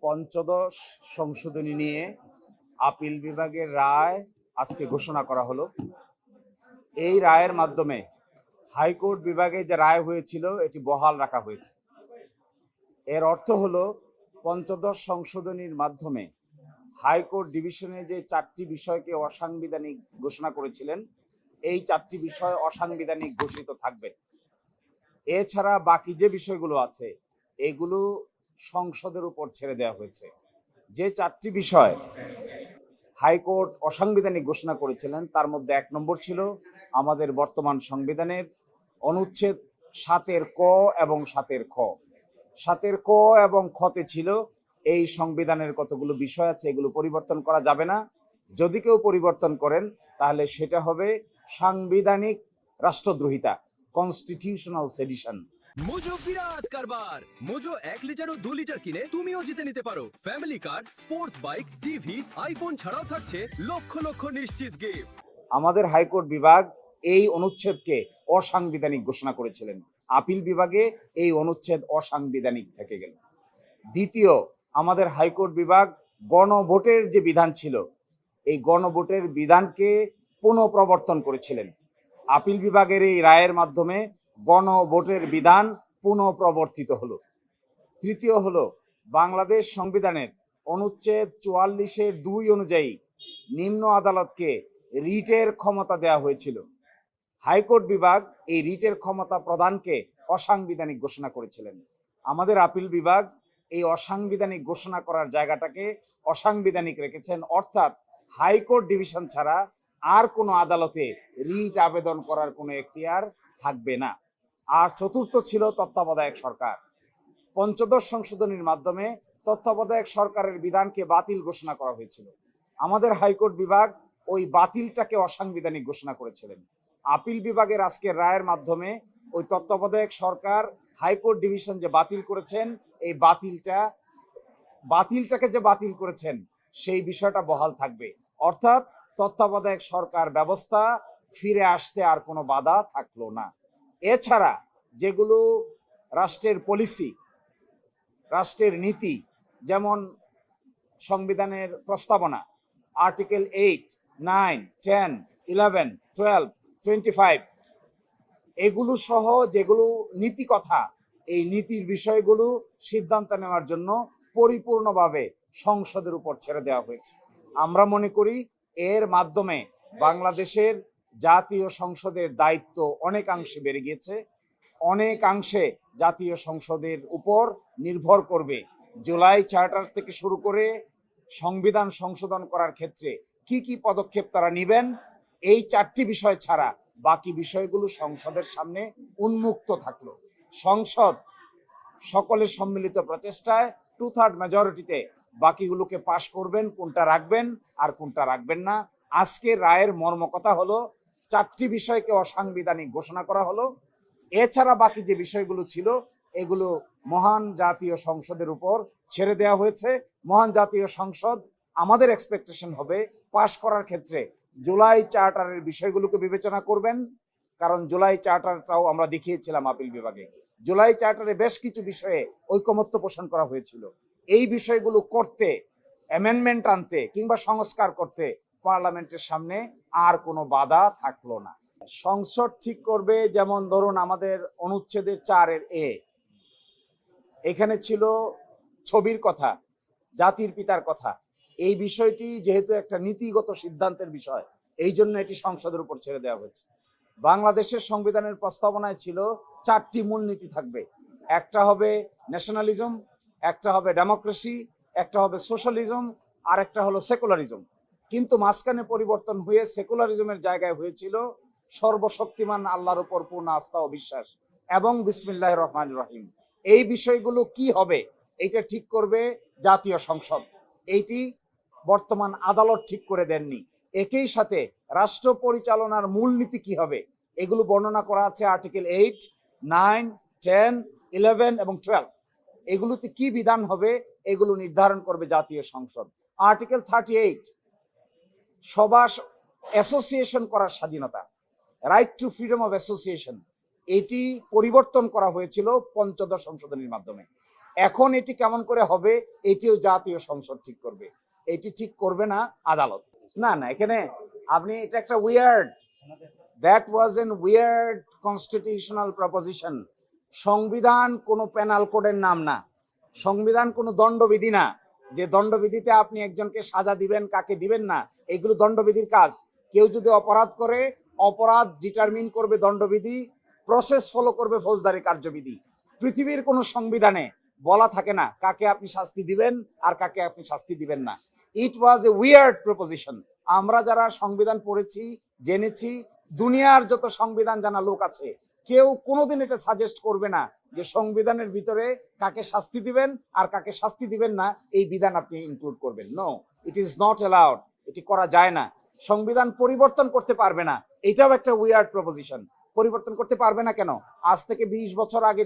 পঞ্চদশ সংশোধনী নিয়ে আপিল বিভাগের রায় আজকে ঘোষণা করা হলো। এই রায়ের মাধ্যমে হাইকোর্ট বিভাগে যে রায় হয়েছিল এটি বহাল রাখা হয়েছে। এর অর্থ হলো পঞ্চদশ সংশোধনীর মাধ্যমে হাইকোর্ট ডিভিশনে যে 4টি বিষয়কে অসাংবিধানিক ঘোষণা করেছিলেন, এই 4টি বিষয় অসাংবিধানিক ঘোষিত থাকবে। এছাড়া বাকি যে বিষয়গুলো আছে এগুলো সংসদের উপর ছেড়ে দেওয়া হয়েছে। যে 4টি বিষয় হাইকোর্ট অসাংবিধানিক ঘোষণা করেছিলেন তার মধ্যে 1 নম্বর ছিল আমাদের বর্তমান সংবিধানের অনুচ্ছেদ 7-এর ক এবং 7-এর খ। 7-এর ক এবং খতে ছিল এই সংবিধানের কতগুলো বিষয় আছে এগুলো পরিবর্তন করা যাবে না। যদি কেউ পরিবর্তন করেন তাহলে সেটা হবে সাংবিধানিক রাষ্ট্রদ্রোহিতা, কনস্টিটিউশনাল সেডিশন। মোজো বিরাট কারবার। মোজো 1 লিটার ও 2 লিটার কিনে তুমিও জিতে নিতে পারো ফ্যামিলি কার, স্পোর্টস বাইক, টিভি, আইফোন ছাড়াও থাকছে লক্ষ লক্ষ নিশ্চিত গিফট। আমাদের হাইকোর্ট বিভাগ এই অনুচ্ছেদকে অসাংবিধানিক ঘোষণা করেছিলেন। আপিল বিভাগে এই অনুচ্ছেদ অসাংবিধানিক থেকে গেল। দ্বিতীয়, আমাদের হাইকোর্ট বিভাগ গণভোটের যে বিধান ছিল এই গণভোটের বিধানকে পুনঃপ্রবর্তন করেছিলেন। আপিল বিভাগের এই রায়ের মাধ্যমে গণভোটের বিধান পুনঃপ্রবর্তিত হলো। তৃতীয় হলো বাংলাদেশ সংবিধানের অনুচ্ছেদ 44-এর 2 অনুযায়ী নিম্ন আদালতকে রিটের ক্ষমতা দেওয়া হয়েছিল। হাইকোর্ট বিভাগ এই রিটের ক্ষমতা প্রদানকে অসাংবিধানিক ঘোষণা করেছিলেন। আমাদের আপিল বিভাগ এই অসাংবিধানিক ঘোষণা করার জায়গাটাকে অসাংবিধানিক রেখেছেন, অর্থাৎ হাইকোর্ট ডিভিশন ছাড়া আর কোনো আদালতে রিট আবেদন করার কোনো এখতিয়ার থাকবে না। আর চতুর্থ ছিল তত্ত্বাবধায়ক সরকার। পঞ্চদশ সংশোধনীর মাধ্যমে তত্ত্বাবধায়ক সরকারের বিধানকে বাতিল ঘোষণা করা হয়েছিল। আমাদের হাইকোর্ট বিভাগ ওই বাতিলটাকে অসাংবিধানিক ঘোষণা করেছিলেন। আপিল বিভাগের আজকের রায়ের মাধ্যমে ওই তত্ত্বাবধায়ক সরকার হাইকোর্ট ডিভিশন যে বাতিল করেছেন এই বাতিলটাকে যে বাতিল করেছেন সেই বিষয়টা বহাল থাকবে, অর্থাৎ তত্ত্বাবধায়ক সরকার ব্যবস্থা ফিরে আসতে আর কোনো বাধা থাকলো না। এছাড়া যেগুলো রাষ্ট্রের পলিসি, রাষ্ট্রের নীতি, যেমন সংবিধানের প্রস্তাবনা আর্টিকেল 8, 9, 10, 11, 12, 25 এগুলো সহ যেগুলো নীতি কথা, এই নীতির বিষয়গুলো সিদ্ধান্ত নেওয়ার জন্য পরিপূর্ণভাবে সংসদের উপর ছেড়ে দেওয়া হয়েছে। আমরা মনে করি এর মাধ্যমে বাংলাদেশের জাতীয় সংসদের দায়িত্ব অনেকাংশে বেড়ে গিয়েছে। অনেকাংশে জাতীয় সংসদের উপর নির্ভর করবে জুলাই চার্টার থেকে শুরু করে সংবিধান সংশোধন করার ক্ষেত্রে কি কি পদক্ষেপ তারা নেবেন। এই 4টি বিষয় ছাড়া বাকি বিষয়গুলো সংসদের সামনে উন্মুক্ত থাকলো। সংসদ সকলের সম্মিলিত প্রচেষ্টায় 2/3 মেজরিটিতে বাকিগুলোকে পাশ করবেন, কোনটা রাখবেন আর কোনটা রাখবেন না। আজকের রায়ের মর্মকথা হলো 4টি বিষয়কে অসাংবিধানিক ঘোষণা করা হলো। এছাড়া বাকি যে বিষয়গুলো ছিল এগুলো মহান জাতীয় সংসদের উপর ছেড়ে দেওয়া হয়েছে। মহান জাতীয় সংসদ আমাদের এক্সপেকটেশন হবে পাশ করার ক্ষেত্রে জুলাই চার্টারের বিষয়গুলোকে বিবেচনা করবেন, কারণ জুলাই চার্টারটাও আমরা দেখিয়েছিলাম আপিল বিভাগে। জুলাই চার্টারে বেশ কিছু বিষয়ে ঐকমত্য পোষণ করা হয়েছিল। এই বিষয়গুলো করতে, অ্যামেন্ডমেন্ট আনতে কিংবা সংস্কার করতে পার্লামেন্টের সামনে আর কোনো বাধা থাকলো না। সংসদ ঠিক করবে, যেমন ধরুন আমাদের অনুচ্ছেদের 4-এর এ, এখানে ছিল ছবির কথা, জাতির পিতার কথা। এই বিষয়টি যেহেতু একটা নীতিগত সিদ্ধান্তের বিষয় এই জন্য এটি সংসদের উপর ছেড়ে দেওয়া হয়েছে। বাংলাদেশের সংবিধানের প্রস্তাবনায় ছিল 4টি মূলনীতি থাকবে। একটা হবে ন্যাশনালিজম, একটা হবে ডেমোক্রেসি, একটা হবে সোশ্যালিজম, আর একটা হলো সেকুলারিজম। কিন্তু মাঝখানে পরিবর্তন হয়ে সেকুলারিজমের জায়গায় হয়েছিল সর্বশক্তিমান আল্লাহর উপর পূর্ণ আস্থা ও বিশ্বাস এবং বিসমিল্লাহির রহমানির রহিম। এই বিষয়গুলো কি হবে এটা ঠিক করবে জাতীয় সংসদ। এইটি বর্তমান আদালত ঠিক করে দেননি। একই সাথে রাষ্ট্র পরিচালনার মূলনীতি কি হবে এগুলো বর্ণনা করা আছে আর্টিকেল 8, 9, 10, 11 এবং 12। এগুলোতে কি বিধান হবে এগুলো নির্ধারণ করবে জাতীয় সংসদ। আর্টিকেল 38 সভা অ্যাসোসিয়েশন করার স্বাধীনতা, right two freedom of association, এটি পরিবর্তন করা হয়েছিল পঞ্চদশ সংশোধনীর মাধ্যমে। এখন এটি কেমন করে হবে এটিও জাতীয় সংসদ ঠিক করবে, এটি ঠিক করবে না আদালত। না না, এখানে আপনি এটা একটা weird, that was an weird constitutional proposition. সংবিধান কোনো পেনাল কোডের নাম না, সংবিধান কোনো দণ্ডবিধি না যে দণ্ডবিধিতে আপনি একজনকে সাজা দিবেন কাকে দিবেন না, এগুলো দণ্ডবিধির কাজ। কেউ যদি অপরাধ করে, অপরাধ ডিটারমিন করবে দণ্ডবিধি, প্রসেস ফলো করবে ফৌজদারি কার্যবিধি। পৃথিবীর কোনো সংবিধানে বলা থাকে না কাকে আপনি শাস্তি দিবেন আর কাকে আপনি শাস্তি দিবেন না। ইট ওয়াজ এ উইয়ার্ড প্রপোজিশন। আমরা যারা সংবিধান পড়েছি, জেনেছি, দুনিয়ার যত সংবিধান জানা লোক আছে, কেউ কোনোদিন এটা সাজেস্ট করবে না যে সংবিধানের ভিতরে কাকে শাস্তি দিবেন আর কাকে শাস্তি দিবেন না এই বিধান আপনি ইনক্লুড করবেন। No, it is not allowed, এটি করা যায় না। সংবিধান পরিবর্তন করতে পারবে না, এটাও একটা উইয়ার্ড প্রপোজিশন। পরিবর্তন করতে পারবে না কেন? আজ থেকে 20 বছর আগে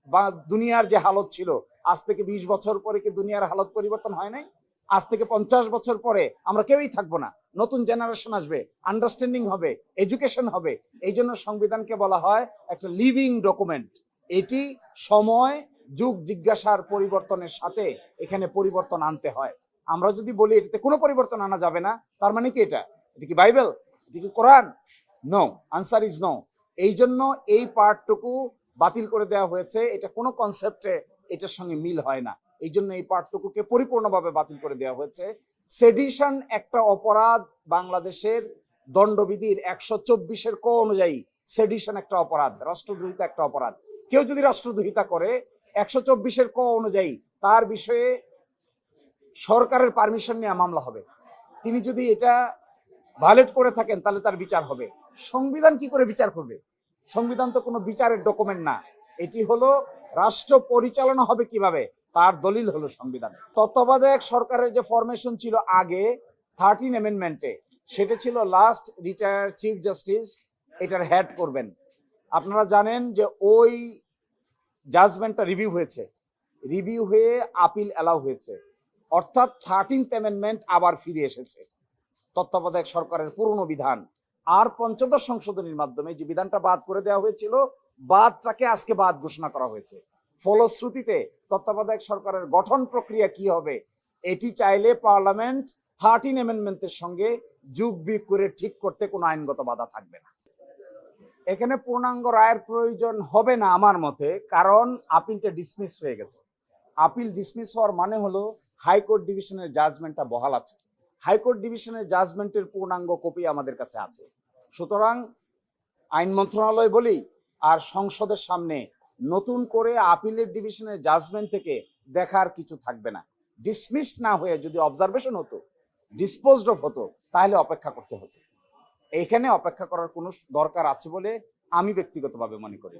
বা দুনিয়ার যে হালত ছিল, আজ থেকে 20 বছর পরে কি দুনিয়ার হালত পরিবর্তন হয় নাই? আজ থেকে 50 বছর পরে আমরা কেউই থাকবো না, নতুন জেনারেশন আসবে, আন্ডারস্ট্যান্ডিং হবে, এডুকেশন হবে। এই জন্য সংবিধানকে বলা হয় একটা লিভিং ডকুমেন্ট। এটি সময়, যুগ জিজ্ঞাসার পরিবর্তনের সাথে এখানে পরিবর্তন আনতে হয়। আমরা যদি বলি এটাতে কোনো পরিবর্তন আনা যাবে না, তার মানে কি এটা কি বাইবেল? এটা কি কোরআন? No, answer is no. এই জন্য এই পার্টটুকু বাতিল করে দেওয়া হয়েছে। এটা কোনো কনসেপ্টে এটার সঙ্গে মিল হয় না, এই জন্য এই পার্টটুকুকে পরিপূর্ণভাবে বাতিল করে দেওয়া হয়েছে। সেডিশন একটা অপরাধ, বাংলাদেশের দণ্ডবিধির 124-এর ক অনুযায়ী সেডিশন একটা অপরাধ, রাষ্ট্রদ্রোহিতা একটা অপরাধ। কেউ যদি রাষ্ট্রদ্রোহিতা করে 124-এর ক অনুযায়ী তার বিষয়ে সরকারের পারমিশন নিয়ে মামলা হবে। তিনি যদি এটা ভায়োলেট করে থাকেন তাহলে তার বিচার হবে। সংবিধান কি করে বিচার করবে? সংবিধান তো কোনো বিচারের ডকুমেন্ট না, এটি হলো রাষ্ট্র পরিচালনা হবে কিভাবে তার দলিল হলো সংবিধান। তত্ত্বাবধায়ক সরকারের যে ফরমেশন ছিল আগে 13 অ্যামেন্ডমেন্টে, সেটা ছিল লাস্ট রিটায়ার্ড চিফ জাস্টিস এটার হেড করবেন। আপনারা জানেন যে ওই জাজমেন্টটা রিভিউ হয়েছে, রিভিউ হয়ে আপিল অ্যালাউ হয়েছে, অর্থাৎ 13th অ্যামেন্ডমেন্ট আবার ফিরে এসেছে। তত্ত্বাবধায়ক সরকারের পুরনো বিধান আর পঞ্চদশ সংশোধনীর মাধ্যমে যে বিধানটা বাদ করে দেওয়া হয়েছিল, বাদটাকে আজকে বাদ ঘোষণা করা হয়েছে। ফলশ্রুতিতে তত্ত্বাবধায়ক সরকারের গঠন প্রক্রিয়া কি হবে এটি চাইলে পার্লামেন্ট 13 অ্যামেন্ডমেন্টের সঙ্গে যুগ বিয়োগ করে ঠিক করতে কোনো আইনগত বাধা থাকবে না। এখানে পূর্ণাঙ্গ রায়ের প্রয়োজন হবে না আমার মতে, কারণ আপিলটা ডিসমিস হয়ে গেছে। আপিল ডিসমিস হওয়ার মানে হলো হাইকোর্ট ডিভিশনের জাজমেন্টটা বহাল আছে। হাইকোর্ট ডিভিশনের জাজমেন্টের পূর্ণাঙ্গ কপি আমাদের কাছে আছে। সুতরাং আইন মন্ত্রণালয় বলি আর সংসদের সামনে নতুন করে আপিলের ডিভিশনের জাজমেন্ট থেকে দেখার কিছু থাকবে না। ডিসমিসড না হয়ে যদি অবজারভেশন হতো, ডিসপোজড অফ হতো, তাহলে অপেক্ষা করতে হতো। এইখানে অপেক্ষা করার কোনো দরকার আছে বলে আমি ব্যক্তিগতভাবে মনে করি।